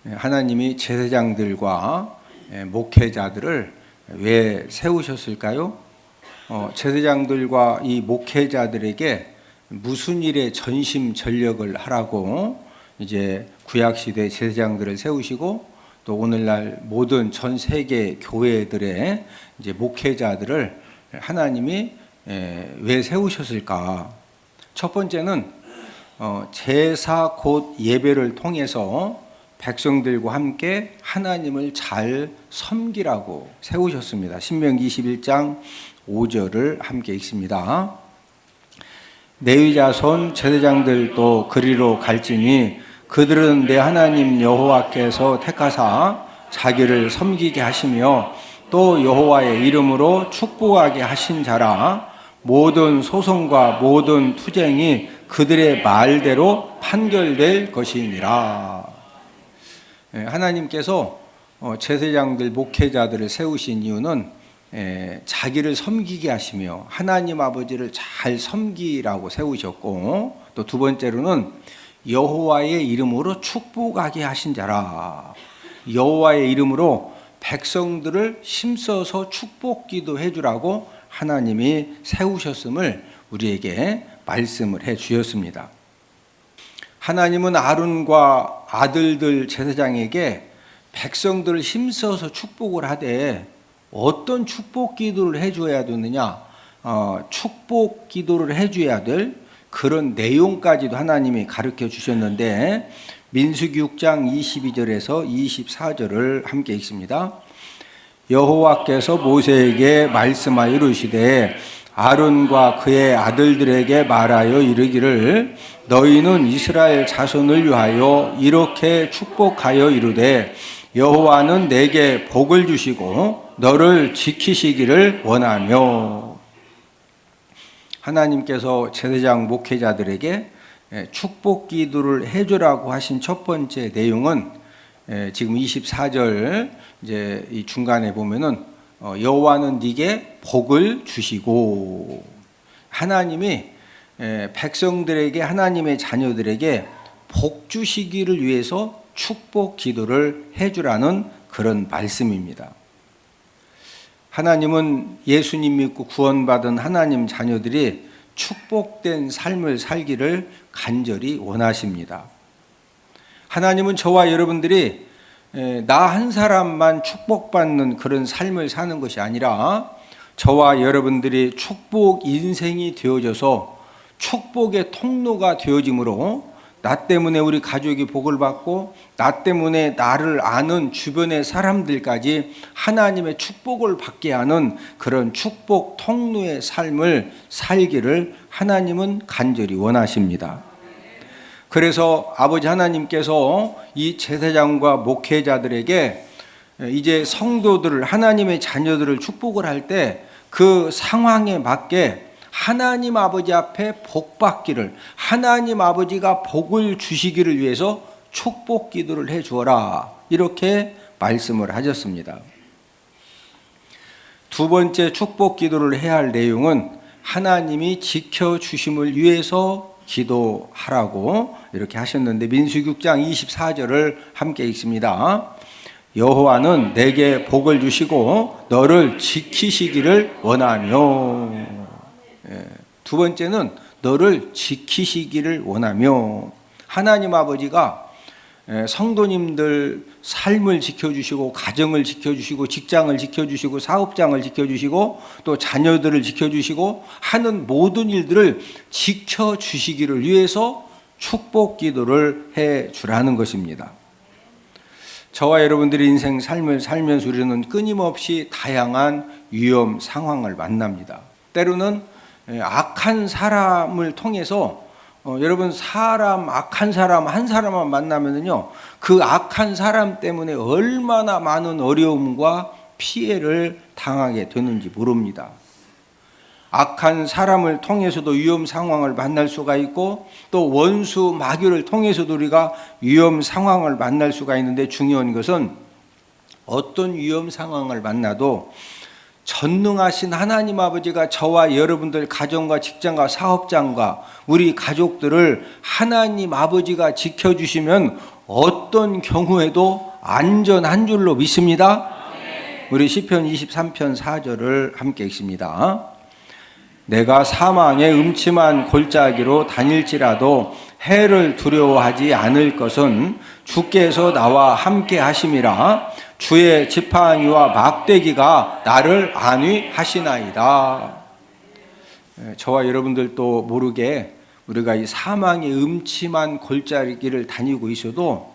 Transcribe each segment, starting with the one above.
하나님이 제사장들과 목회자들을 왜 세우셨을까요? 제사장들과 이 목회자들에게 무슨 일에 전심전력을 하라고 이제 구약시대 제사장들을 세우시고 또 오늘날 모든 전 세계 교회들의 이제 목회자들을 하나님이 왜 세우셨을까? 첫 번째는 제사 곧 예배를 통해서 백성들과 함께 하나님을 잘 섬기라고 세우셨습니다. 신명기 21장 5절을 함께 읽습니다. 레위 자손 제사장들도 그리로 갈지니 그들은 내 하나님 여호와께서 택하사 자기를 섬기게 하시며 또 여호와의 이름으로 축복하게 하신 자라. 모든 소송과 모든 투쟁이 그들의 말대로 판결될 것이니라. 하나님께서 제사장들 목회자들을 세우신 이유는 자기를 섬기게 하시며 하나님 아버지를 잘 섬기라고 세우셨고, 또 두 번째로는 여호와의 이름으로 축복하게 하신 자라. 여호와의 이름으로 백성들을 힘써서 축복기도 해주라고 하나님이 세우셨음을 우리에게 말씀을 해 주셨습니다. 하나님은 아론과 아들들 제사장에게 백성들을 힘써서 축복을 하되 어떤 축복 기도를 해줘야 되느냐, 축복 기도를 해줘야 될 그런 내용까지도 하나님이 가르쳐 주셨는데, 민수기 6장 22절에서 24절을 함께 읽습니다. 여호와께서 모세에게 말씀하여 이르시되 아론과 그의 아들들에게 말하여 이르기를 너희는 이스라엘 자손을 위하여 이렇게 축복하여 이르되 여호와는 내게 복을 주시고 너를 지키시기를 원하며. 하나님께서 제사장 목회자들에게 축복 기도를 해주라고 하신 첫 번째 내용은 지금 24절 이제 이 중간에 보면은 여호와는 네게 복을 주시고, 하나님이 백성들에게, 하나님의 자녀들에게 복 주시기를 위해서 축복 기도를 해주라는 그런 말씀입니다. 하나님은 예수님 믿고 구원받은 하나님 자녀들이 축복된 삶을 살기를 간절히 원하십니다. 하나님은 저와 여러분들이 나 한 사람만 축복받는 그런 삶을 사는 것이 아니라 저와 여러분들이 축복 인생이 되어져서 축복의 통로가 되어짐으로 나 때문에 우리 가족이 복을 받고 나 때문에 나를 아는 주변의 사람들까지 하나님의 축복을 받게 하는 그런 축복 통로의 삶을 살기를 하나님은 간절히 원하십니다. 그래서 아버지 하나님께서 이 제사장과 목회자들에게 이제 성도들을, 하나님의 자녀들을 축복을 할 때 그 상황에 맞게 하나님 아버지 앞에 복 받기를, 하나님 아버지가 복을 주시기를 위해서 축복 기도를 해 주어라, 이렇게 말씀을 하셨습니다. 두 번째 축복 기도를 해야 할 내용은 하나님이 지켜주심을 위해서 기도하라고 이렇게 하셨는데, 민수기 6장 24절을 함께 읽습니다. 여호와는 내게 복을 주시고 너를 지키시기를 원하며. 두 번째는 너를 지키시기를 원하며. 하나님 아버지가 성도님들 삶을 지켜주시고 가정을 지켜주시고 직장을 지켜주시고 사업장을 지켜주시고 또 자녀들을 지켜주시고 하는 모든 일들을 지켜주시기를 위해서 축복 기도를 해주라는 것입니다. 저와 여러분들의 인생 삶을 살면서 우리는 끊임없이 다양한 위험 상황을 만납니다. 때로는 악한 사람을 통해서 여러분, 악한 사람 한 사람만 만나면은요, 그 악한 사람 때문에 얼마나 많은 어려움과 피해를 당하게 되는지 모릅니다. 악한 사람을 통해서도 위험 상황을 만날 수가 있고 또 원수 마귀를 통해서도 우리가 위험 상황을 만날 수가 있는데, 중요한 것은 어떤 위험 상황을 만나도 전능하신 하나님 아버지가 저와 여러분들 가정과 직장과 사업장과 우리 가족들을 하나님 아버지가 지켜주시면 어떤 경우에도 안전한 줄로 믿습니다. 우리 시편 23편 4절을 함께 읽습니다. 내가 사망의 음침한 골짜기로 다닐지라도 해를 두려워하지 않을 것은 주께서 나와 함께 하심이라. 주의 지팡이와 막대기가 나를 안위하시나이다. 저와 여러분들도 모르게 우리가 이 사망의 음침한 골짜기를 다니고 있어도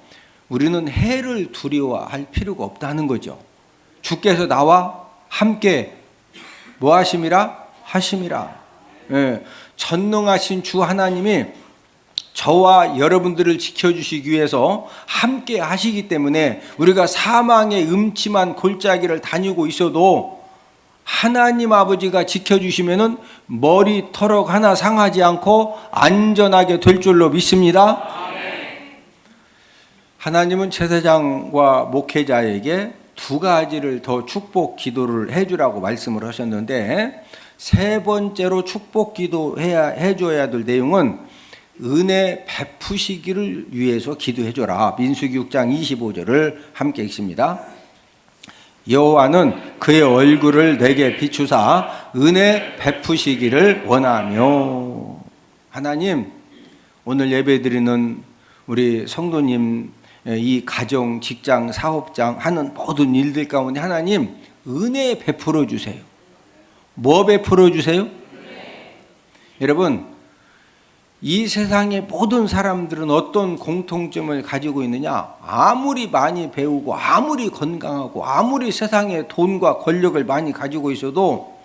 우리는 해를 두려워할 필요가 없다는 거죠. 주께서 나와 함께 뭐 하심이라? 하심이라. 전능하신 주 하나님이 저와 여러분들을 지켜주시기 위해서 함께 하시기 때문에 우리가 사망의 음침한 골짜기를 다니고 있어도 하나님 아버지가 지켜주시면은 머리털럭 하나 상하지 않고 안전하게 될 줄로 믿습니다. 하나님은 제사장과 목회자에게 두 가지를 더 축복 기도를 해주라고 말씀을 하셨는데, 세 번째로 축복 기도 해줘야 될 내용은 은혜 베푸시기를 위해서 기도해줘라. 민수기 6장 25절을 함께 읽습니다. 여호와는 그의 얼굴을 내게 비추사 은혜 베푸시기를 원하며. 하나님, 오늘 예배드리는 우리 성도님 이 가정, 직장, 사업장 하는 모든 일들 가운데 하나님 은혜 베풀어 주세요. 뭐 베풀어 주세요? 여러분, 이 세상의 모든 사람들은 어떤 공통점을 가지고 있느냐? 아무리 많이 배우고 아무리 건강하고 아무리 세상에 돈과 권력을 많이 가지고 있어도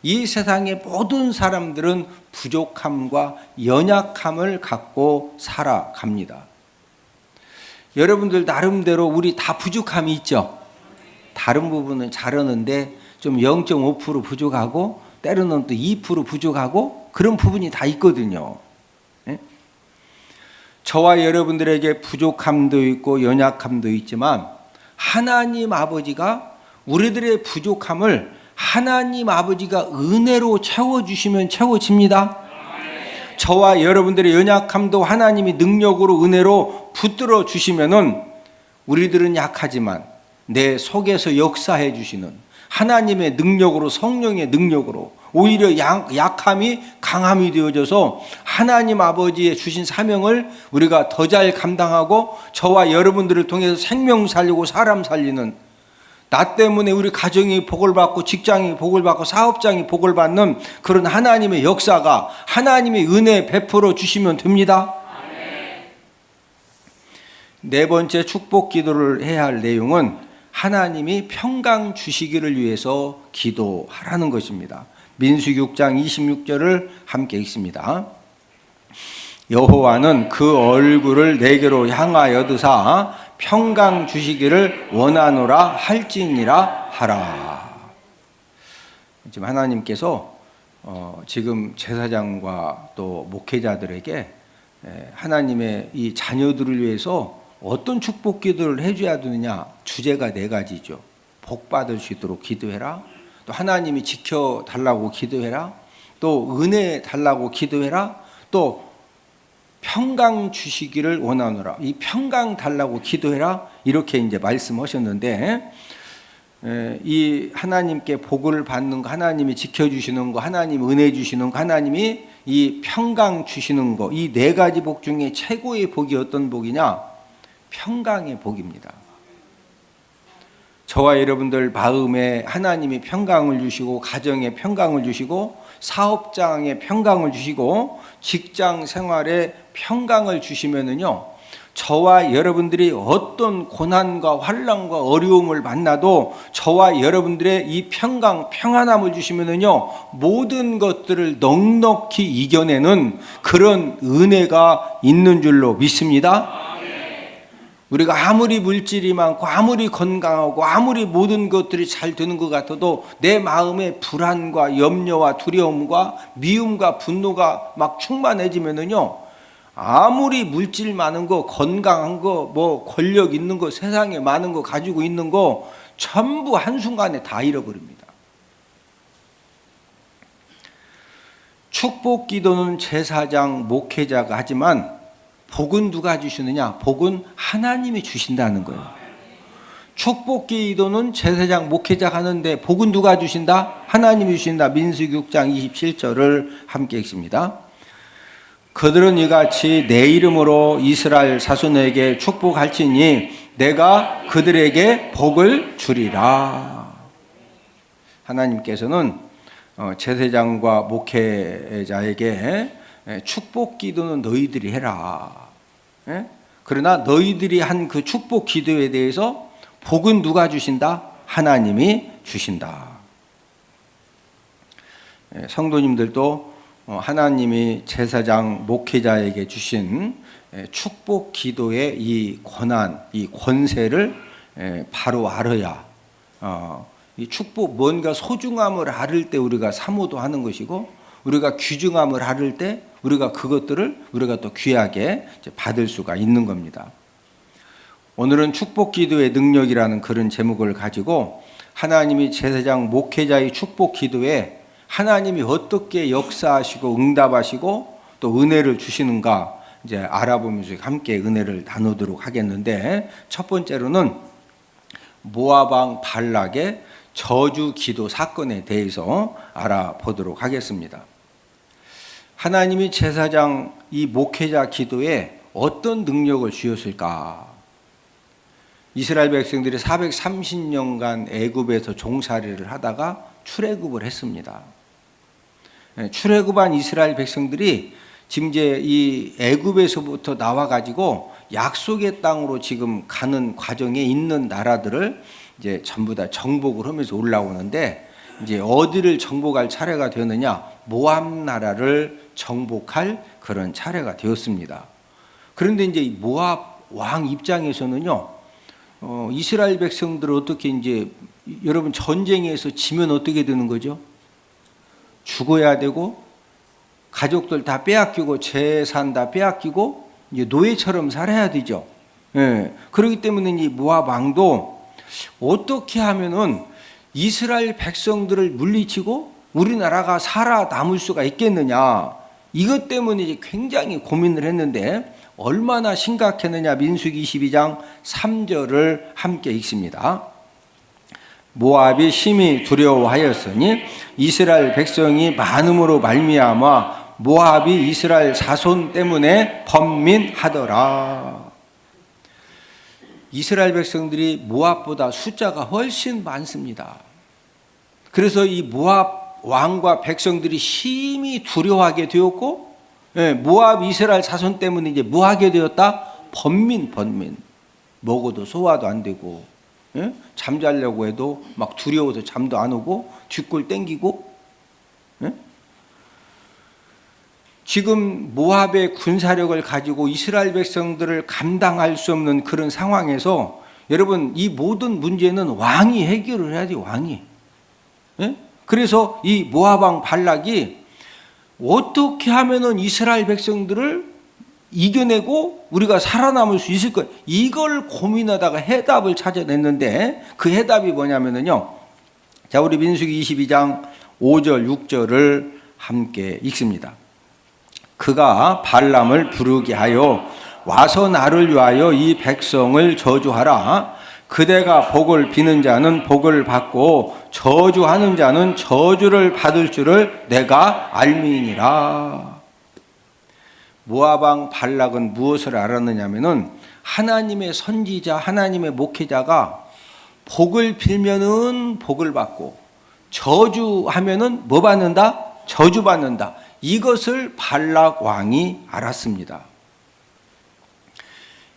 이 세상의 모든 사람들은 부족함과 연약함을 갖고 살아갑니다. 여러분들 나름대로 우리 다 부족함이 있죠. 다른 부분은 잘하는데 좀 0.5% 부족하고 때로는 또 2% 부족하고 그런 부분이 다 있거든요. 저와 여러분들에게 부족함도 있고 연약함도 있지만 하나님 아버지가 우리들의 부족함을 하나님 아버지가 은혜로 채워주시면 채워집니다. 저와 여러분들의 연약함도 하나님이 능력으로 은혜로 붙들어 주시면은 우리들은 약하지만 내 속에서 역사해 주시는 하나님의 능력으로, 성령의 능력으로 오히려 약함이 강함이 되어져서 하나님 아버지의 주신 사명을 우리가 더 잘 감당하고 저와 여러분들을 통해서 생명 살리고 사람 살리는, 나 때문에 우리 가정이 복을 받고 직장이 복을 받고 사업장이 복을 받는 그런 하나님의 역사가 하나님의 은혜 베풀어 주시면 됩니다. 네 번째 축복 기도를 해야 할 내용은 하나님이 평강 주시기를 위해서 기도하라는 것입니다. 민수기 6장 26절을 함께 읽습니다. 여호와는 그 얼굴을 내게로 향하여 드사 평강 주시기를 원하노라 할지니라 하라. 지금 하나님께서 지금 제사장과 또 목회자들에게 하나님의 이 자녀들을 위해서 어떤 축복 기도를 해줘야 되느냐, 주제가 네 가지죠. 복 받을 수 있도록 기도해라, 또 하나님이 지켜달라고 기도해라, 또 은혜 달라고 기도해라, 또 평강 주시기를 원하노라, 이 평강 달라고 기도해라, 이렇게 이제 말씀하셨는데, 이 하나님께 복을 받는 거, 하나님이 지켜주시는 거, 하나님 은혜 주시는 거, 하나님이 이 평강 주시는 거, 이 네 가지 복 중에 최고의 복이 어떤 복이냐? 평강의 복입니다. 저와 여러분들 마음에 하나님이 평강을 주시고, 가정에 평강을 주시고, 사업장에 평강을 주시고, 직장 생활에 평강을 주시면은요, 저와 여러분들이 어떤 고난과 환난과 어려움을 만나도 저와 여러분들의 이 평강, 평안함을 주시면은요, 모든 것들을 넉넉히 이겨내는 그런 은혜가 있는 줄로 믿습니다. 우리가 아무리 물질이 많고 아무리 건강하고 아무리 모든 것들이 잘 되는 것 같아도 내 마음에 불안과 염려와 두려움과 미움과 분노가 막 충만해지면은요, 아무리 물질 많은 거, 건강한 거, 뭐 권력 있는 거, 세상에 많은 거 가지고 있는 거 전부 한순간에 다 잃어버립니다. 축복 기도는 제사장, 목회자가 하지만 복은 누가 주시느냐? 복은 하나님이 주신다는 거예요. 축복 기도는 제사장 목회자가 하는데 복은 누가 주신다? 하나님이 주신다. 민수기 6장 27절을 함께 읽습니다. 그들은 이같이 내 이름으로 이스라엘 자손에게 축복할지니 내가 그들에게 복을 주리라. 하나님께서는 제사장과 목회자에게 축복 기도는 너희들이 해라. 그러나 너희들이 한 그 축복 기도에 대해서 복은 누가 주신다? 하나님이 주신다. 성도님들도 하나님이 제사장 목회자에게 주신 축복 기도의 이 권한, 이 권세를 바로 알아야 이 축복 뭔가 소중함을 알을 때 우리가 사모도 하는 것이고 우리가 귀중함을 알을 때 우리가 그것들을 우리가 또 귀하게 받을 수가 있는 겁니다. 오늘은 축복 기도의 능력이라는 그런 제목을 가지고 하나님이 제사장 목회자의 축복 기도에 하나님이 어떻게 역사하시고 응답하시고 또 은혜를 주시는가 이제 알아보면서 함께 은혜를 나누도록 하겠는데, 첫 번째로는 모압 왕 발락의 저주 기도 사건에 대해서 알아보도록 하겠습니다. 하나님이 제사장 이 목회자 기도에 어떤 능력을 주셨을까? 이스라엘 백성들이 430년간 애굽에서 종살이를 하다가 출애굽을 했습니다. 출애굽한 이스라엘 백성들이 지금 이제 이 애굽에서부터 나와 가지고 약속의 땅으로 지금 가는 과정에 있는 나라들을 이제 전부 다 정복을 하면서 올라오는데, 이제 어디를 정복할 차례가 되느냐? 모압 나라를 정복할 그런 차례가 되었습니다. 그런데 이제 모압 왕 입장에서는요, 이스라엘 백성들을 어떻게 이제 여러분 전쟁에서 지면 어떻게 되는 거죠? 죽어야 되고 가족들 다 빼앗기고 재산 다 빼앗기고 이제 노예처럼 살아야 되죠. 그렇기 때문에 이 모압 왕도 어떻게 하면은 이스라엘 백성들을 물리치고 우리나라가 살아남을 수가 있겠느냐, 이것 때문에 이제 굉장히 고민을 했는데 얼마나 심각했느냐. 민수기 22장 3절을 함께 읽습니다. 모압이 심히 두려워하였으니 이스라엘 백성이 많음으로 말미암아 모압이 이스라엘 자손 때문에 번민하더라. 이스라엘 백성들이 모압보다 숫자가 훨씬 많습니다. 그래서 이 모압 왕과 백성들이 심히 두려워하게 되었고, 모압 이스라엘 자손 때문에 이제 뭐 하게 되었다? 번민. 먹어도 소화도 안 되고, 잠자려고 해도 막 두려워서 잠도 안 오고 뒷골 땡기고. 지금 모압의 군사력을 가지고 이스라엘 백성들을 감당할 수 없는 그런 상황에서 여러분, 이 모든 문제는 왕이 해결을 해야 돼요. 왕이. 그래서 이 모압 왕 발락이 어떻게 하면은 이스라엘 백성들을 이겨내고 우리가 살아남을 수 있을까? 이걸 고민하다가 해답을 찾아냈는데, 그 해답이 뭐냐면요. 자, 우리 민수기 22장 5절 6절을 함께 읽습니다. 그가 발람을 부르게 하여 와서 나를 위하여 이 백성을 저주하라. 그대가 복을 비는 자는 복을 받고 저주하는 자는 저주를 받을 줄을 내가 알미니라. 모압 왕 발락은 무엇을 알았느냐면은 하나님의 선지자, 하나님의 목회자가 복을 빌면은 복을 받고 저주하면은 뭐 받는다? 저주 받는다. 이것을 발락 왕이 알았습니다.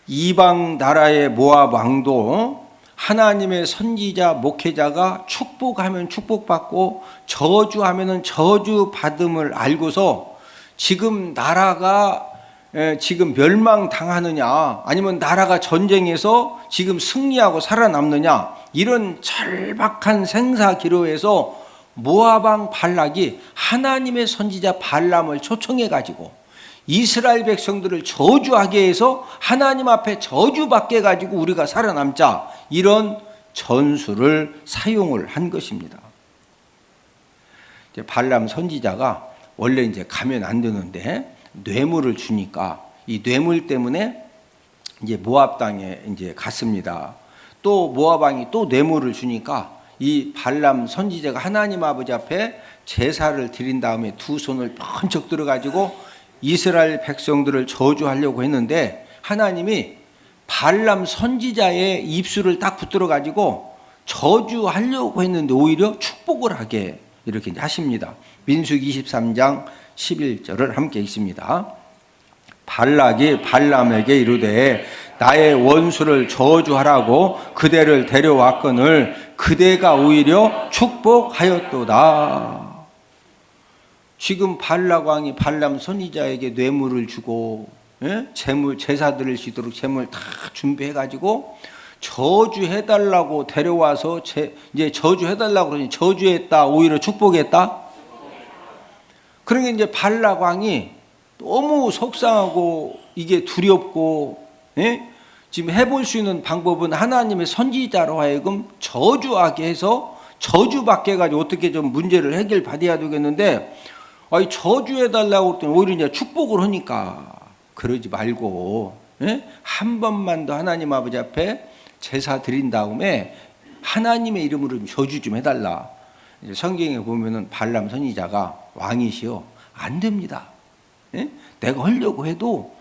이방 나라의 모압 왕도 하나님의 선지자 목회자가 축복하면 축복받고 저주하면은 저주받음을 알고서 지금 나라가 지금 멸망당하느냐, 아니면 나라가 전쟁에서 지금 승리하고 살아남느냐, 이런 절박한 생사기로에서 모압 왕 발락이 하나님의 선지자 발람을 초청해 가지고 이스라엘 백성들을 저주하게 해서 하나님 앞에 저주받게 가지고 우리가 살아남자, 이런 전술을 사용을 한 것입니다. 발람 선지자가 원래 이제 가면 안 되는데 뇌물을 주니까 이 뇌물 때문에 이제 모압 땅에 이제 갔습니다. 또 모압 왕이 또 뇌물을 주니까 이 발람 선지자가 하나님 아버지 앞에 제사를 드린 다음에 두 손을 번쩍 들어가지고 이스라엘 백성들을 저주하려고 했는데 하나님이 발람 선지자의 입술을 딱 붙들어 가지고 저주하려고 했는데 오히려 축복을 하게 이렇게 하십니다. 민수기 23장 11절을 함께 읽습니다. 발락이 발람에게 이르되 나의 원수를 저주하라고 그대를 데려왔거늘 그대가 오히려 축복하였도다. 지금 발락 왕이 발람 선지자에게 뇌물을 주고 재물 제사 드릴 수 있도록 재물 다 준비해 가지고 저주해달라고 데려와서 이제 저주해달라고 그러니 저주했다 오히려 축복했다. 그러니까 이제 발락 왕이 너무 속상하고 이게 두렵고 지금 해볼 수 있는 방법은 하나님의 선지자로 하여금 저주하게 해서 저주받게 해가지고 어떻게 좀 문제를 해결받아야 되겠는데 저주해달라고 했더니 오히려 이제 축복을 하니까 그러지 말고 한 번만 더 하나님 아버지 앞에 제사 드린 다음에 하나님의 이름으로 저주 좀 해달라. 성경에 보면은 발람 선지자가 왕이시여 안 됩니다. 내가 하려고 해도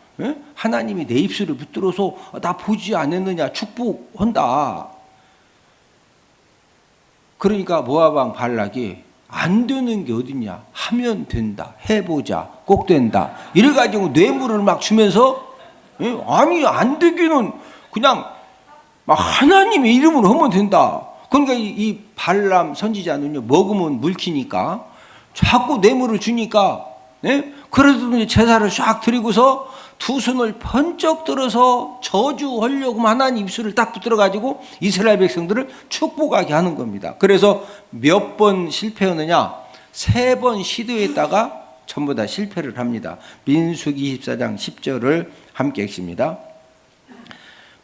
하나님이 내 입술을 붙들어서 나 보지 않았느냐 축복한다. 그러니까 모압 왕 발락이 안 되는 게 어딨냐 하면 된다 해보자 꼭 된다 이래가지고 뇌물을 막 주면서 아니 안 되기는 그냥 막 하나님의 이름으로 하면 된다. 그러니까 이 발람 선지자는요 먹으면 물키니까 자꾸 뇌물을 주니까 그래도 제사를 쫙 드리고서 두 손을 번쩍 들어서 저주하려고 하나님 입술을 딱 붙들어가지고 이스라엘 백성들을 축복하게 하는 겁니다. 그래서 몇 번 실패하느냐 3번 시도했다가 전부 다 실패를 합니다. 민수기 24장 10절을 함께 읽습니다.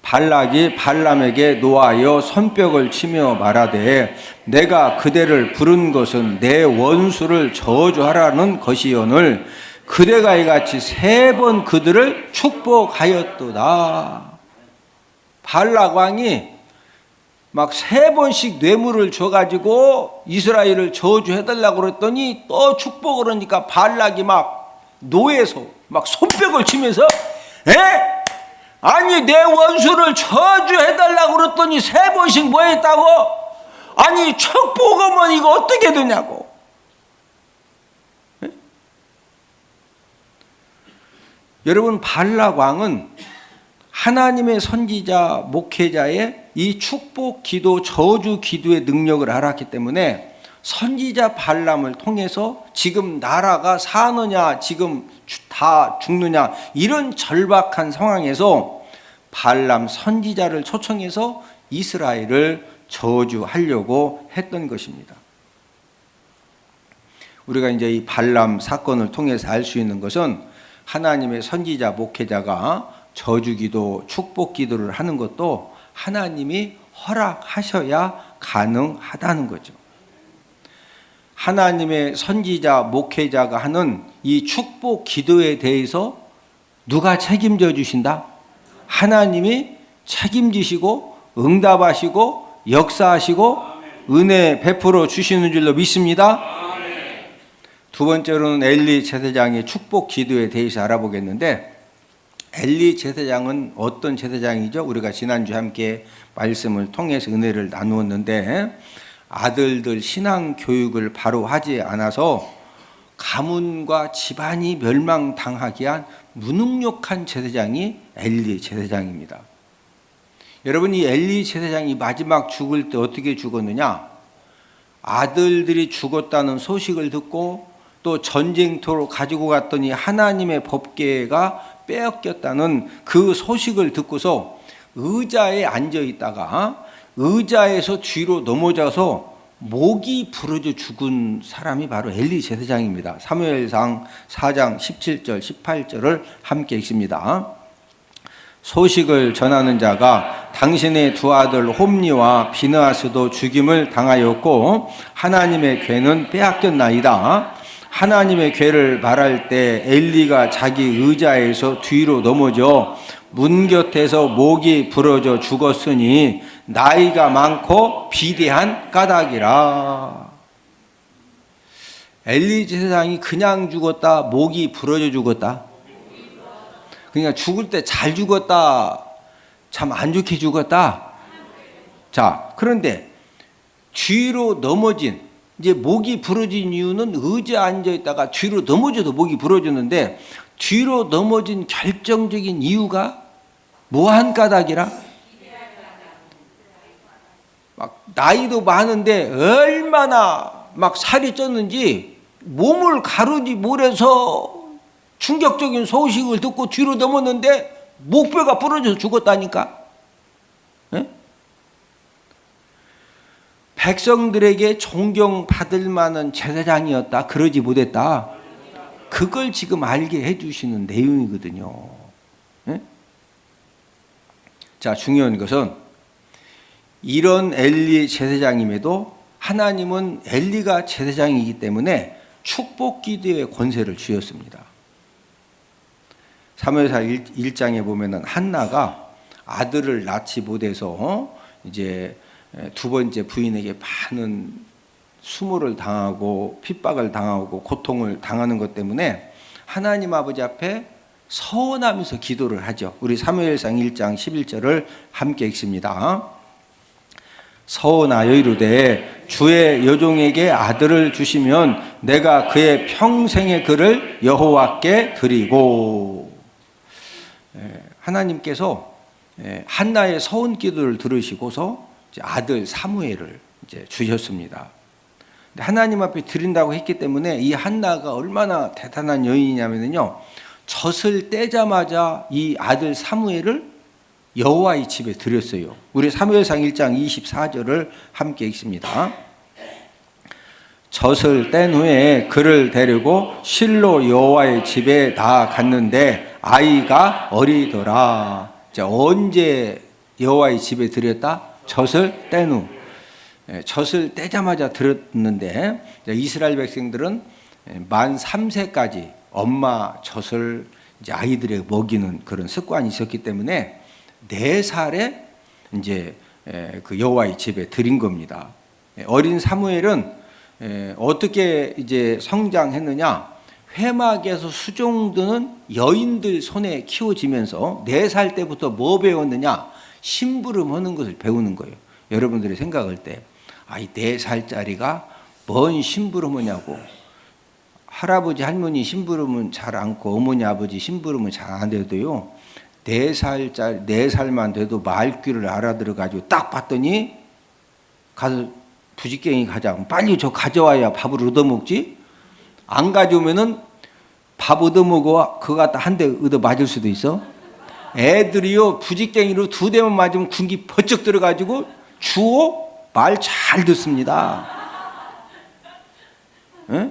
발락이 발람에게 노하여 손뼉을 치며 말하되 내가 그대를 부른 것은 내 원수를 저주하라는 것이오늘 그대가 이같이 3번 그들을 축복하였도다. 발락 왕이 막 3번씩 뇌물을 줘가지고 이스라엘을 저주해달라고 그랬더니 또 축복을 하니까 발락이 막 노해서 막 손뼉을 치면서 아니 내 원수를 저주해달라고 그랬더니 3번씩 뭐 했다고? 아니 축복하면 이거 어떻게 되냐고. 여러분 발락 왕은 하나님의 선지자 목회자의 이 축복 기도 저주 기도의 능력을 알았기 때문에 선지자 발람을 통해서 지금 나라가 사느냐 지금 다 죽느냐 이런 절박한 상황에서 발람 선지자를 초청해서 이스라엘을 저주하려고 했던 것입니다. 우리가 이제 이 발람 사건을 통해서 알 수 있는 것은 하나님의 선지자 목회자가 저주기도 축복기도를 하는 것도 하나님이 허락하셔야 가능하다는 거죠. 하나님의 선지자 목회자가 하는 이 축복기도에 대해서 누가 책임져 주신다? 하나님이 책임지시고 응답하시고 역사하시고 은혜 베풀어 주시는 줄로 믿습니다. 두 번째로는 엘리 제사장의 축복 기도에 대해서 알아보겠는데 엘리 제사장은 어떤 제사장이죠? 우리가 지난주에 함께 말씀을 통해서 은혜를 나누었는데 아들들 신앙 교육을 바로 하지 않아서 가문과 집안이 멸망당하게 한 무능력한 제사장이 엘리 제사장입니다. 여러분 이 엘리 제사장이 마지막 죽을 때 어떻게 죽었느냐? 아들들이 죽었다는 소식을 듣고 또 전쟁터로 가지고 갔더니 하나님의 법궤가 빼앗겼다는 그 소식을 듣고서 의자에 앉아 있다가 의자에서 뒤로 넘어져서 목이 부러져 죽은 사람이 바로 엘리 제사장입니다. 사무엘상 4장 17절 18절을 함께 읽습니다. 소식을 전하는 자가 당신의 두 아들 홈니와 비느하스도 죽임을 당하였고 하나님의 궤는 빼앗겼나이다. 하나님의 괴를 말할 때 엘리가 자기 의자에서 뒤로 넘어져 문 곁에서 목이 부러져 죽었으니 나이가 많고 비대한 까닭이라. 엘리 제사장이 그냥 죽었다, 목이 부러져 죽었다? 그러니까 죽을 때 잘 죽었다, 참 안 좋게 죽었다? 자, 그런데 뒤로 넘어진, 이제 목이 부러진 이유는 의자에 앉아있다가 뒤로 넘어져도 목이 부러졌는데, 뒤로 넘어진 결정적인 이유가 뭐한 까닭이라? 막 나이도 많은데 얼마나 막 살이 쪘는지 몸을 가르지 못해서 충격적인 소식을 듣고 뒤로 넘었는데 목뼈가 부러져서 죽었다니까. 에? 백성들에게 존경받을 만한 제사장이었다, 그러지 못했다. 그걸 지금 알게 해주시는 내용이거든요. 에? 자, 중요한 것은 이런 엘리 제사장임에도 하나님은 엘리가 제사장이기 때문에 축복 기도의 권세를 주셨습니다. 사무엘하 1장에 보면은 한나가 아들을 낳지 못해서 이제 두 번째 부인에게 많은 수모를 당하고 핍박을 당하고 고통을 당하는 것 때문에 하나님 아버지 앞에 서원하면서 기도를 하죠. 우리 사무엘상 1장 11절을 함께 읽습니다. 서원하여 이르되 주의 여종에게 아들을 주시면 내가 그의 평생의 글을 여호와께 드리고. 하나님께서 한나의 서원 기도를 들으시고서 아들 사무엘을 이제 주셨습니다. 하나님 앞에 드린다고 했기 때문에 이 한나가 얼마나 대단한 여인이냐면요, 젖을 떼자마자 이 아들 사무엘을 여호와의 집에 드렸어요. 우리 사무엘상 1장 24절을 함께 읽습니다. 젖을 뗀 후에 그를 데리고 실로 여호와의 집에 나아갔는데 아이가 어리더라. 자, 언제 여호와의 집에 드렸다? 젖을 뗀 후. 젖을 떼자마자 드렸는데, 이스라엘 백성들은 만 3세까지 엄마 젖을 이제 아이들에게 먹이는 그런 습관이 있었기 때문에 4살에 이제 그 여호와의 집에 드린 겁니다. 어린 사무엘은 어떻게 이제 성장했느냐? 회막에서 수종드는 여인들 손에 키워지면서 4살 때부터 뭐 배웠느냐? 심부름하는 것을 배우는 거예요. 여러분들이 생각할 때, 이 4살짜리가 뭔 심부름하냐고. 할아버지 할머니 심부름은 잘 않고 어머니 아버지 심부름은 잘 안 돼도요, 4살만 돼도 말귀를 알아들어가지고 딱 봤더니 가서 부지깽이 가자. 빨리 저 가져와야 밥을 얻어먹지. 안 가져오면은 밥 얻어먹어 그거 갖다 한 대 얻어 맞을 수도 있어. 애들이요, 부지깽이로 2대만 맞으면 군기 번쩍 들어가지고 주어 말 잘 듣습니다. 에?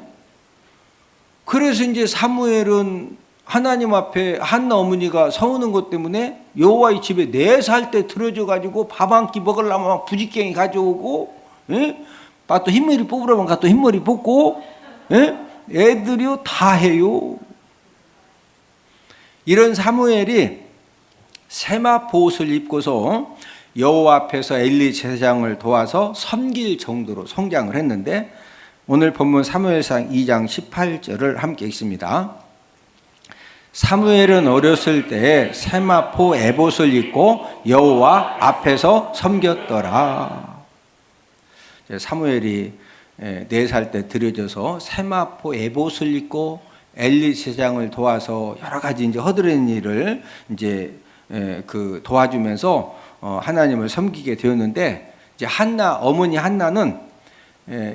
그래서 이제 사무엘은 하나님 앞에 한나 어머니가 서우는 것 때문에 여호와의 집에 4살 때 들어져 가지고 밥 한 끼 먹으려면 부지깽이 가져오고, 또 흰머리 뽑으려면 또 흰머리 뽑고, 애들이요 다 해요. 이런 사무엘이 세마포옷을 입고서 여호와 앞에서 엘리 제사장을 도와서 섬길 정도로 성장을 했는데, 오늘 본문 사무엘상 2장 18절을 함께 읽습니다. 사무엘은 어렸을 때에 세마포 에봇을 입고 여호와 앞에서 섬겼더라. 사무엘이 4살 때 들여져서 세마포 에봇을 입고 엘리 제사장을 도와서 여러 가지 이제 허드렛 일을 이제 그 도와주면서 하나님을 섬기게 되었는데, 이제 한나 어머니 한나는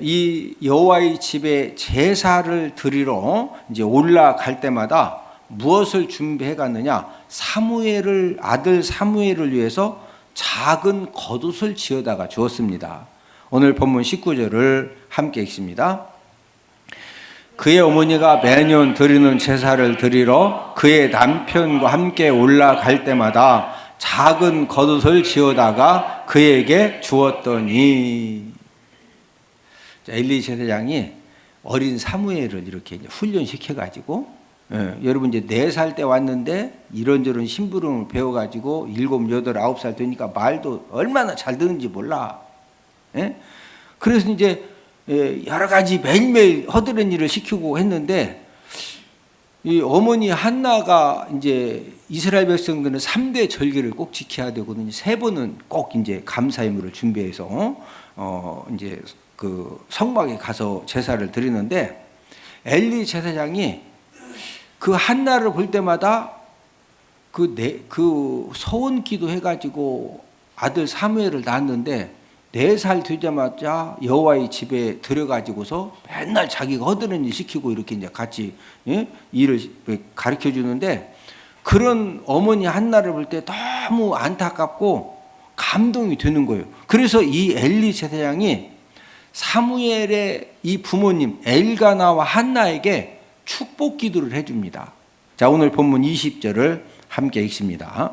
이 여호와의 집에 제사를 드리러 이제 올라갈 때마다 무엇을 준비해 갔느냐? 아들 사무엘을 위해서 작은 겉옷을 지어다가 주었습니다. 오늘 본문 19절을 함께 읽습니다. 그의 어머니가 매년 드리는 제사를 드리러 그의 남편과 함께 올라갈 때마다 작은 겉옷을 지어다가 그에게 주었더니, 엘리 제사장이 어린 사무엘을 이렇게 이제 훈련시켜가지고, 여러분 이제 4살 때 왔는데 이런저런 심부름을 배워가지고 7, 8, 9살 되니까 말도 얼마나 잘 듣는지 몰라. 그래서 이제 여러 가지 매일매일 허드렛 일을 시키고 했는데, 이 어머니 한나가 이제 이스라엘 백성들은 3대 절기를 꼭 지켜야 되거든요. 3번은 꼭 이제 감사의물을 준비해서 이제 그 성막에 가서 제사를 드리는데, 엘리 제사장이 그 한나를 볼 때마다 그 서원 기도해가지고 아들 사무엘을 낳았는데 4살 되자마자 여호와의 집에 들어가지고서 맨날 자기가 허드렛 일 시키고 이렇게 이제 같이 일을 가르쳐 주는데, 그런 어머니 한나를 볼 때 너무 안타깝고 감동이 되는 거예요. 그래서 이 엘리 제사장이 사무엘의 이 부모님 엘가나와 한나에게 축복 기도를 해줍니다. 자, 오늘 본문 20절을 함께 읽습니다.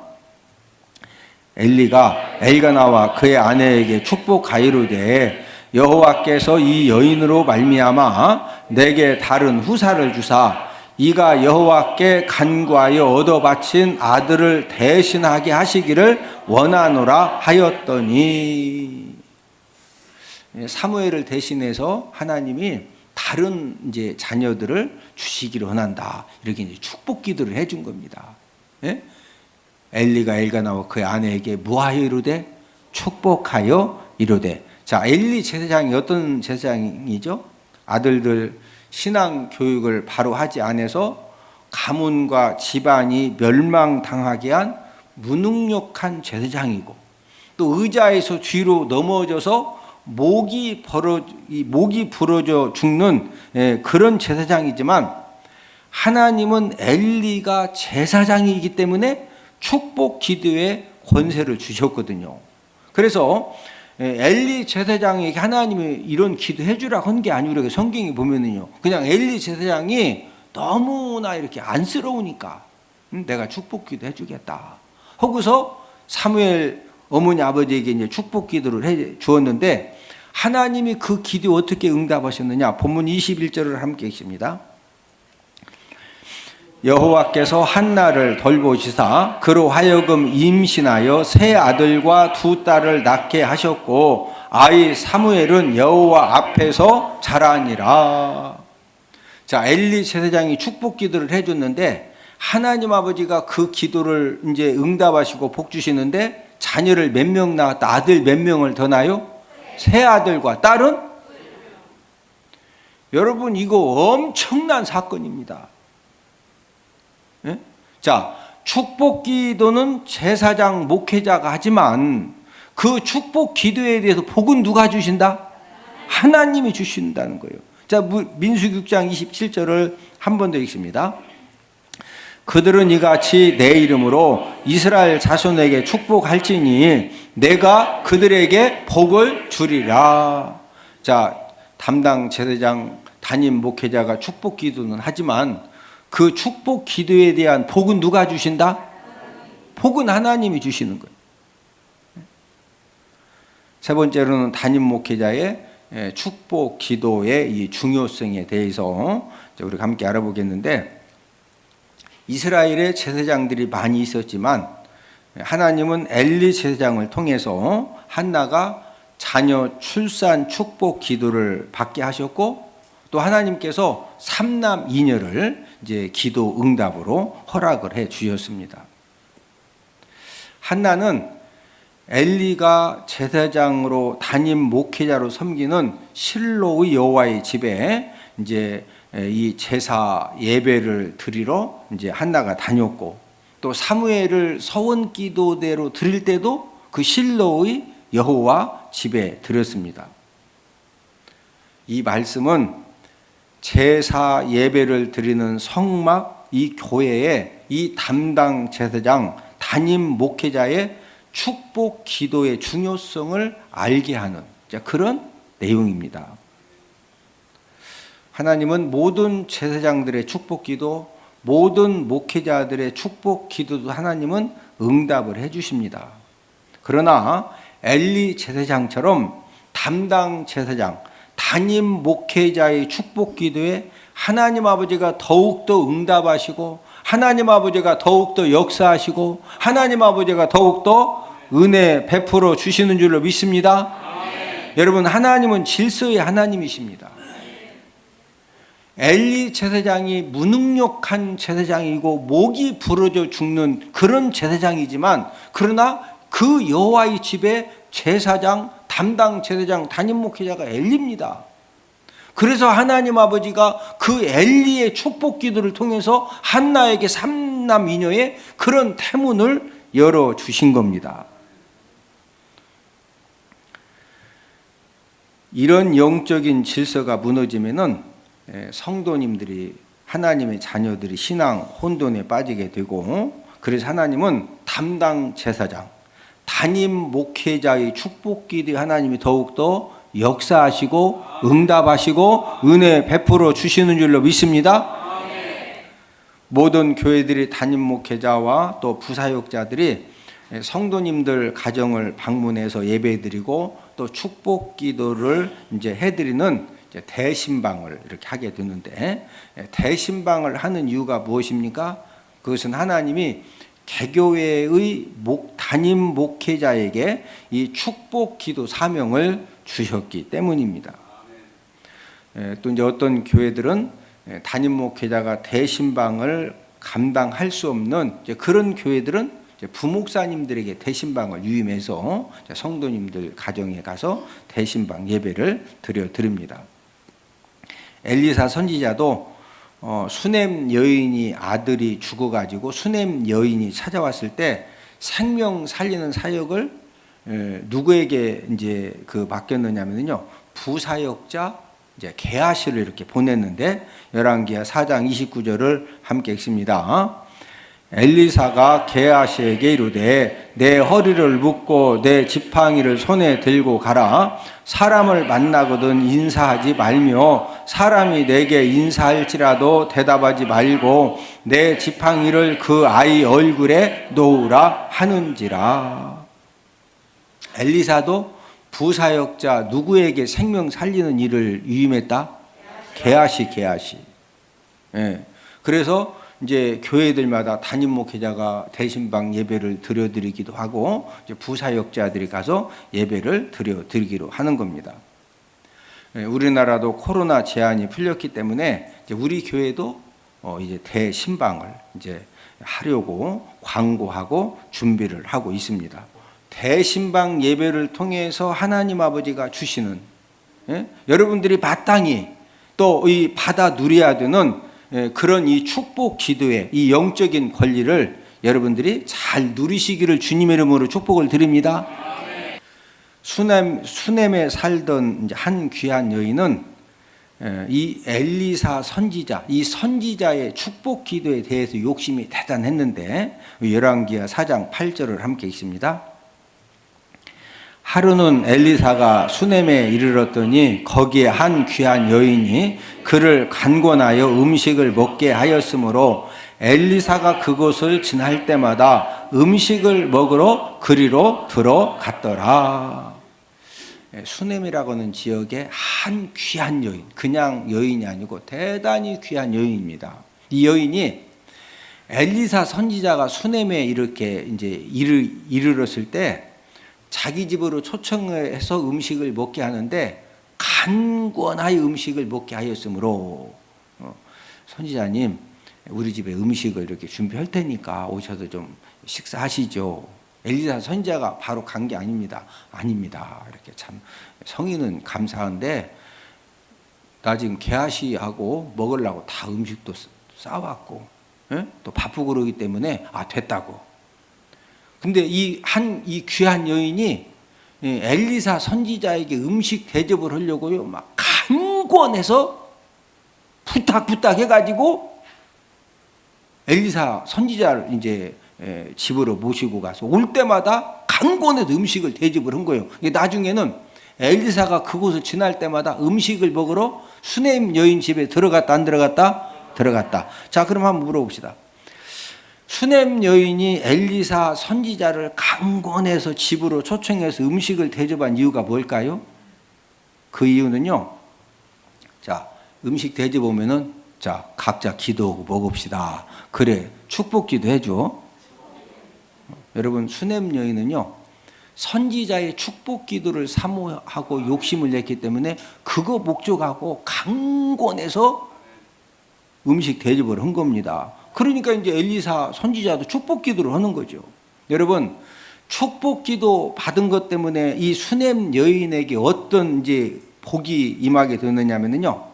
엘리가 엘가나와 그의 아내에게 축복하이로되 여호와께서 이 여인으로 말미암아 내게 다른 후사를 주사 이가 여호와께 간구하여 얻어 바친 아들을 대신하게 하시기를 원하노라 하였더니, 사무엘을 대신해서 하나님이 다른 이제 자녀들을 주시기를 원한다, 이렇게 이제 축복 기도를 해준 겁니다. 엘리가 엘가나와 그의 아내에게 무하여 이르되 축복하여 이르되. 자, 엘리 제사장이 어떤 제사장이죠? 아들들 신앙 교육을 바로 하지 않아서 가문과 집안이 멸망당하게 한 무능력한 제사장이고, 또 의자에서 뒤로 넘어져서 목이 부러져 죽는 그런 제사장이지만, 하나님은 엘리가 제사장이기 때문에 축복 기도에 권세를 주셨거든요. 그래서 엘리 제사장에게 하나님이 이런 기도 해주라고 한 게 아니고, 성경에 보면은요, 그냥 엘리 제사장이 너무나 이렇게 안쓰러우니까 내가 축복 기도 해주겠다 하고서 사무엘 어머니 아버지에게 이제 축복 기도를 해 주었는데, 하나님이 그 기도 어떻게 응답하셨느냐? 본문 21절을 함께 읽습니다. 여호와께서 한나를 돌보시사 그로 하여금 임신하여 세 아들과 두 딸을 낳게 하셨고, 아이 사무엘은 여호와 앞에서 자라니라. 자, 엘리 제사장이 축복 기도를 해줬는데, 하나님 아버지가 그 기도를 이제 응답하시고 복 주시는데, 자녀를 몇 명 낳았다? 아들 몇 명을 더 낳아요? 세 아들과 딸은? 여러분, 이거 엄청난 사건입니다. 자, 축복 기도는 제사장 목회자가 하지만 그 축복 기도에 대해서 복은 누가 주신다? 하나님이 주신다는 거예요. 자, 민수기 6장 27절을 한 번 더 읽습니다. 그들은 이같이 내 이름으로 이스라엘 자손에게 축복할지니 내가 그들에게 복을 주리라. 자, 담당 제사장 담임 목회자가 축복 기도는 하지만 그 축복 기도에 대한 복은 누가 주신다? 복은 하나님이 주시는 거예요. 세 번째로는 담임 목회자의 축복 기도의 이 중요성에 대해서 우리가 함께 알아보겠는데, 이스라엘의 제사장들이 많이 있었지만 하나님은 엘리 제사장을 통해서 한나가 자녀 출산 축복 기도를 받게 하셨고, 또 하나님께서 3남 2녀를 이제 기도 응답으로 허락을 해 주셨습니다. 한나는 엘리가 제사장으로 담임 목회자로 섬기는 실로의 여호와의 집에 이제 이 제사 예배를 드리러 이제 한나가 다녔고, 또 사무엘을 서원 기도대로 드릴 때도 그 실로의 여호와 집에 드렸습니다. 이 말씀은 제사 예배를 드리는 성막, 이 교회의 이 담당 제사장 담임 목회자의 축복 기도의 중요성을 알게 하는 그런 내용입니다. 하나님은 모든 제사장들의 축복 기도, 모든 목회자들의 축복 기도도 하나님은 응답을 해 주십니다. 그러나 엘리 제사장처럼 담당 제사장, 담임 목회자의 축복 기도에 하나님 아버지가 더욱더 응답하시고 하나님 아버지가 더욱더 역사하시고 하나님 아버지가 더욱더 은혜 베풀어 주시는 줄로 믿습니다. 여러분, 하나님은 질서의 하나님이십니다. 엘리 제사장이 무능력한 제사장이고 목이 부러져 죽는 그런 제사장이지만, 그러나 그 여호와의 집에 제사장, 담당 제사장, 담임 목회자가 엘리입니다. 그래서 하나님 아버지가 그 엘리의 축복 기도를 통해서 한나에게 삼남 이녀의 그런 태문을 열어주신 겁니다. 이런 영적인 질서가 무너지면은 성도님들이, 하나님의 자녀들이 신앙 혼돈에 빠지게 되고, 그래서 하나님은 담당 제사장, 담임 목회자의 축복 기도에 하나님이 더욱더 역사하시고 응답하시고 은혜 베풀어 주시는 줄로 믿습니다. 모든 교회들이 담임 목회자와 또 부사역자들이 성도님들 가정을 방문해서 예배드리고 또 축복 기도를 이제 해드리는 대신방을 이렇게 하게 되는데, 대신방을 하는 이유가 무엇입니까? 그것은 하나님이 개교회의 담임 목회자에게 이 축복 기도 사명을 주셨기 때문입니다. 또 이제 어떤 교회들은 담임 목회자가 대신방을 감당할 수 없는 그런 교회들은 부목사님들에게 대신방을 유임해서 성도님들 가정에 가서 대신방 예배를 드립니다. 엘리사 선지자도 수넴 여인이 아들이 죽어가지고 수넴 여인이 찾아왔을 때 생명 살리는 사역을 누구에게 이제 맡겼느냐면요, 부사역자 이제 게하시를 이렇게 보냈는데, 열왕기하 4장 29절을 함께 읽습니다. 엘리사가 게하시에게 이르되 내 허리를 묶고 내 지팡이를 손에 들고 가라. 사람을 만나거든 인사하지 말며 사람이 내게 인사할지라도 대답하지 말고 내 지팡이를 그 아이 얼굴에 놓으라 하는지라. 엘리사도 부사역자 누구에게 생명 살리는 일을 위임했다? 게하시. 예. 그래서 이제 교회들마다 담임 목회자가 대신방 예배를 드려드리기도 하고, 이제 부사역자들이 가서 예배를 드리기로 하는 겁니다. 우리나라도 코로나 제한이 풀렸기 때문에 이제 우리 교회도 이제 대신방을 이제 하려고 광고하고 준비를 하고 있습니다. 대신방 예배를 통해서 하나님 아버지가 주시는, 여러분들이 마땅히 또 이 받아 누려야 되는 그런 이 축복 기도의 이 영적인 권리를 여러분들이 잘 누리시기를 주님의 이름으로 축복을 드립니다. 수넴에 살던 이제 한 귀한 여인은 이 엘리사 선지자, 이 선지자의 축복 기도에 대해서 욕심이 대단했는데, 열왕기하 4장 8절을 함께 읽습니다. 하루는 엘리사가 수넴에 이르렀더니 거기에 한 귀한 여인이 그를 간권하여 음식을 먹게 하였으므로 엘리사가 그곳을 지날 때마다 음식을 먹으러 그리로 들어갔더라. 수넴이라고 하는 지역의 한 귀한 여인, 그냥 여인이 아니고 대단히 귀한 여인입니다. 이 여인이 엘리사 선지자가 수넴에 이렇게 이제 이르렀을 때 자기 집으로 초청해서 음식을 먹게 하는데 간권하여 음식을 먹게 하였으므로 선지자님, 우리 집에 음식을 이렇게 준비할 테니까 오셔서 좀 식사하시죠. 엘리사 선지자가 바로 간 게 아닙니다. 이렇게 참 성의는 감사한데 나 지금 게하시하고 먹으려고 다 음식도 싸왔고 또 바쁘고 그러기 때문에 됐다고. 근데 이 귀한 여인이 엘리사 선지자에게 음식 대접을 하려고요, 막 간권해서 부탁 해가지고 엘리사 선지자를 이제 집으로 모시고 가서 올 때마다 간권해서 음식을 대접을 한 거예요. 나중에는 엘리사가 그곳을 지날 때마다 음식을 먹으러 수넴 여인 집에 들어갔다 안 들어갔다? 들어갔다. 자, 그럼 한번 물어봅시다. 수넴 여인이 엘리사 선지자를 강권해서 집으로 초청해서 음식을 대접한 이유가 뭘까요? 그 이유는요, 자, 음식 대접 보면은 자, 각자 기도하고 먹읍시다. 그래, 축복 기도 해줘. 여러분, 수냄 여인은요, 선지자의 축복 기도를 사모하고 욕심을 냈기 때문에 그거 목적하고 강권해서 음식 대접을 한 겁니다. 그러니까 이제 엘리사 선지자도 축복 기도를 하는 거죠. 여러분, 축복 기도 받은 것 때문에 이 수냄 여인에게 어떤 이제 복이 임하게 되느냐면요,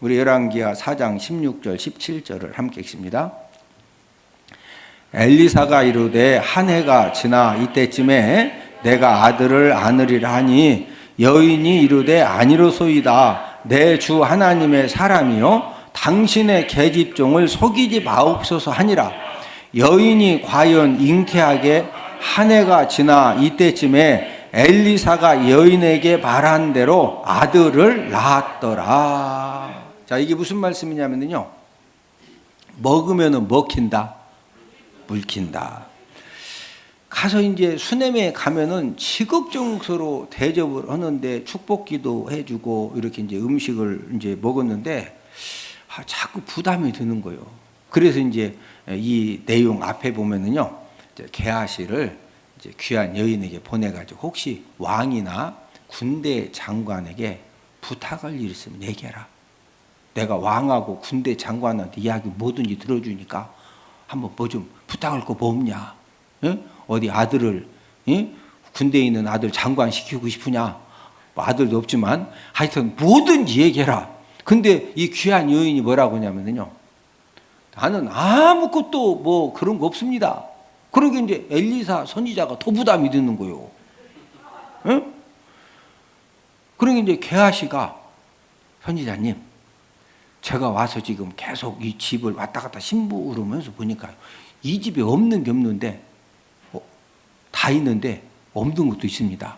우리 열왕기하 4장 16절 17절을 함께 읽습니다. 엘리사가 이르되 한 해가 지나 이때쯤에 내가 아들을 안으리라 하니 여인이 이르되 아니로소이다. 내 주 하나님의 사람이요 당신의 계집종을 속이지 마옵소서 하니라. 여인이 과연 잉태하게 한 해가 지나 이때쯤에 엘리사가 여인에게 말한 대로 아들을 낳았더라. 자, 이게 무슨 말씀이냐면요, 먹으면은 먹힌다, 물킨다. 가서 이제 수냄에 가면은 지극정서로 대접을 하는데 축복기도 해주고 이렇게 이제 음식을 이제 먹었는데 자꾸 부담이 드는 거예요. 그래서 이제 이 내용 앞에 보면은요, 게하시를 이제 귀한 여인에게 보내가지고 혹시 왕이나 군대 장관에게 부탁할 일 있으면 얘기해라. 내가 왕하고 군대 장관한테 이야기 뭐든지 들어주니까 한번 뭐 좀 부탁할 거 뭐 없냐? 응? 어디 아들을, 응? 군대에 있는 아들 장관 시키고 싶으냐? 뭐 아들도 없지만 하여튼 뭐든지 얘기해라. 근데 이 귀한 여인이 뭐라고 하냐면요, 나는 아무것도 뭐 그런 거 없습니다. 그러게 이제 엘리사 선지자가 더 부담이 되는 거예요. 응? 그러게 이제 게하시가 선지자님, 제가 와서 지금 계속 이 집을 왔다 갔다 심부름하면서 보니까 이 집에 없는 게 없는데 다 있는데 없는 것도 있습니다.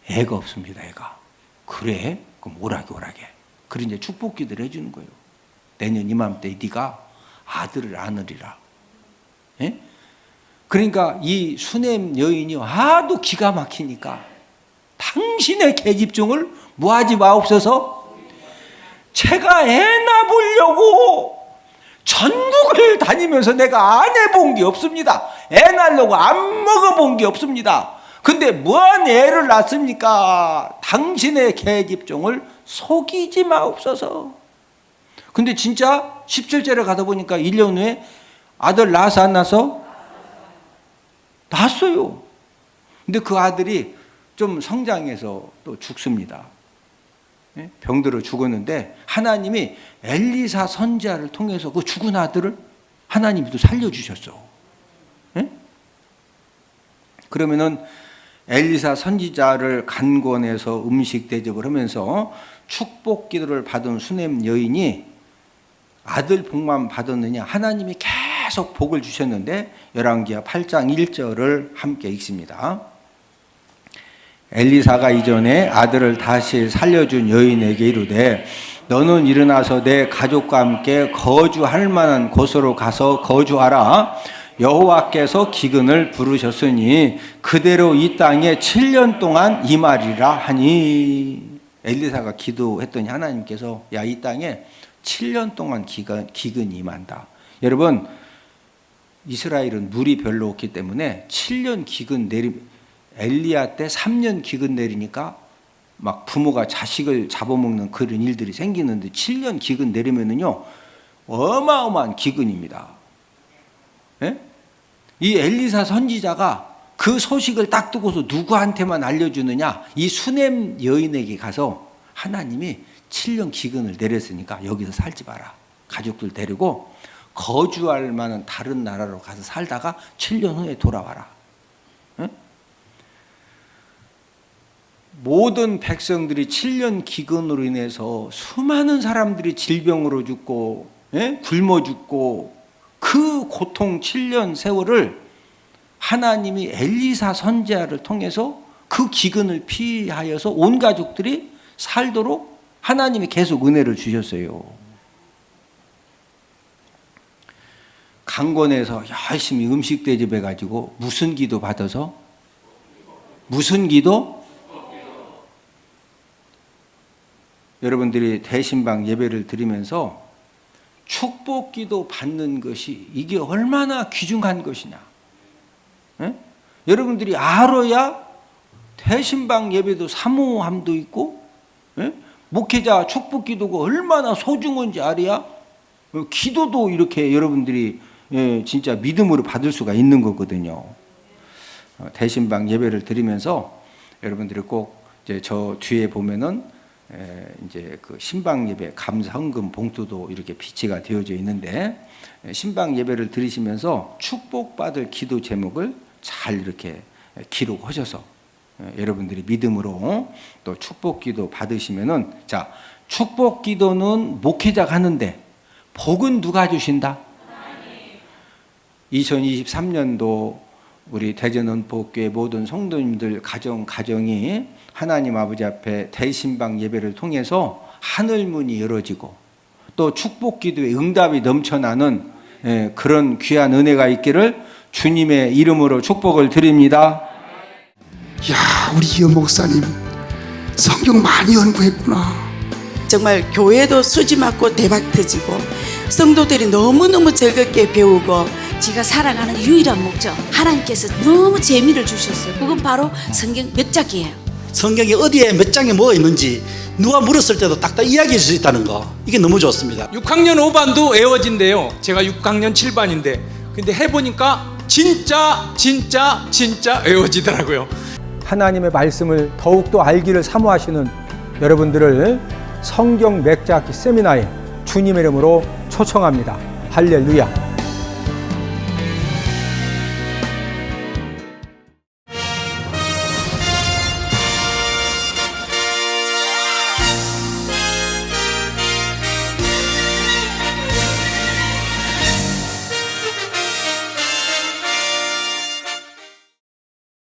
애가 없습니다. 애가. 그래? 그럼 오라게. 그래 이제 축복 기도를 해주는 거예요. 내년 이맘때 네가 아들을 안으리라. 예? 그러니까 이 수냄 여인이 하도 기가 막히니까 당신의 계집종을 뭐하지 마옵소서. 제가 애 낳으려고 전국을 다니면서 내가 안 해본 게 없습니다. 애 낳으려고 안 먹어본 게 없습니다. 근데 뭐한 애를 낳습니까? 당신의 계집종을 속이지 마옵소서. 근데 진짜 17절에 가다 보니까 1년 후에 아들 낳아서 안 낳아서? 낳았어요. 근데 그 아들이 좀 성장해서 또 죽습니다. 병들어 죽었는데 하나님이 엘리사 선지자를 통해서 그 죽은 아들을 하나님이 또 살려주셨어. 그러면은 엘리사 선지자를 간권해서 음식 대접을 하면서 축복 기도를 받은 수냄 여인이 아들 복만 받았느냐? 하나님이 계속 복을 주셨는데 열왕기하 8장 1절을 함께 읽습니다. 엘리사가 이전에 아들을 다시 살려준 여인에게 이르되 너는 일어나서 내 가족과 함께 거주할 만한 곳으로 가서 거주하라. 여호와께서 기근을 부르셨으니 그대로 이 땅에 7년 동안 임하리라 하니. 엘리사가 기도했더니 하나님께서 야, 이 땅에 7년 동안 기근이 임한다. 여러분, 이스라엘은 물이 별로 없기 때문에 7년 기근 엘리야 때 3년 기근 내리니까 막 부모가 자식을 잡아먹는 그런 일들이 생기는데 7년 기근 내리면은요, 어마어마한 기근입니다. 예? 이 엘리사 선지자가 그 소식을 딱 두고서 누구한테만 알려주느냐? 이 수냄 여인에게 가서 하나님이 7년 기근을 내렸으니까 여기서 살지 마라. 가족들 데리고 거주할 만한 다른 나라로 가서 살다가 7년 후에 돌아와라. 예? 모든 백성들이 7년 기근으로 인해서 수많은 사람들이 질병으로 죽고, 예? 굶어 죽고, 그 고통 7년 세월을 하나님이 엘리사 선지자를 통해서 그 기근을 피하여서 온 가족들이 살도록 하나님이 계속 은혜를 주셨어요. 강권에서 열심히 음식 대접해가지고 무슨 기도 받아서? 무슨 기도? 여러분들이 대신방 예배를 드리면서 축복기도 받는 것이 이게 얼마나 귀중한 것이냐. 예? 여러분들이 알아야 대신방 예배도 사모함도 있고, 예? 목회자 축복기도가 얼마나 소중한지 알아야 기도도 이렇게 여러분들이 진짜 믿음으로 받을 수가 있는 거거든요. 대신방 예배를 드리면서 여러분들이 꼭 이제 저 뒤에 보면은 이제 그 신방 예배 감사 헌금 봉투도 이렇게 비치가 되어져 있는데, 신방 예배를 드리시면서 축복받을 기도 제목을 잘 이렇게 기록하셔서 여러분들이 믿음으로 또 축복기도 받으시면은, 자, 축복기도는 목회자가 하는데 복은 누가 주신다? 2023년도 우리 대전원포교회 모든 성도님들 가정이 하나님 아버지 앞에 대신방 예배를 통해서 하늘문이 열어지고 또 축복기도의 응답이 넘쳐나는 그런 귀한 은혜가 있기를 주님의 이름으로 축복을 드립니다. 야, 우리 이현 목사님 성경 많이 연구했구나. 정말 교회도 수지 맞고 대박 터지고 성도들이 너무너무 즐겁게 배우고, 제가 살아가는 유일한 목적, 하나님께서 너무 재미를 주셨어요. 그건 바로 성경 몇 장이에요. 성경이 어디에 몇 장에 뭐가 있는지 누가 물었을 때도 딱딱 이야기할 수 있다는 거, 이게 너무 좋습니다. 6학년 5반도 외워진대요. 제가 6학년 7반인데 근데 해보니까 진짜 외워지더라고요. 하나님의 말씀을 더욱더 알기를 사모하시는 여러분들을 성경 맥자기 세미나에 주님의 이름으로 초청합니다. 할렐루야.